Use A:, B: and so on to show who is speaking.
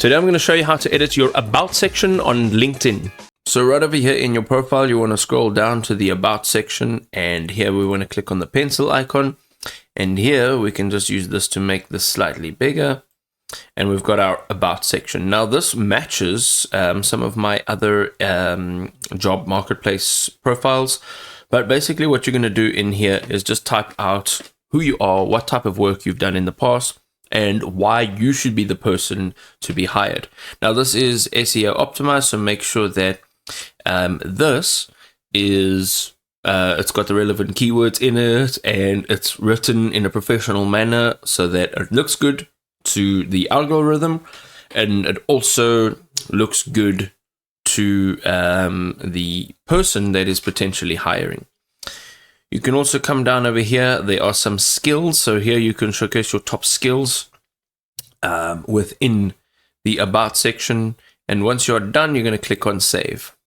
A: Today I'm going to show you how to edit your About section on LinkedIn. So right over here in your profile, you want to scroll down to the About section, and here we want to click on the pencil icon. And here we can just use this to make this slightly bigger. And we've got our About section. Now this matches some of my other job marketplace profiles. But basically what you're going to do in here is just type out who you are, what type of work you've done in the past, and why you should be the person to be hired. Now this is SEO optimized, so make sure that this is it's got the relevant keywords in it, and it's written in a professional manner so that it looks good to the algorithm, and it also looks good to the person that is potentially hiring. You can also come down over here. There are some skills. So here you can showcase your top skills within the About section. And once you're done, you're going to click on Save.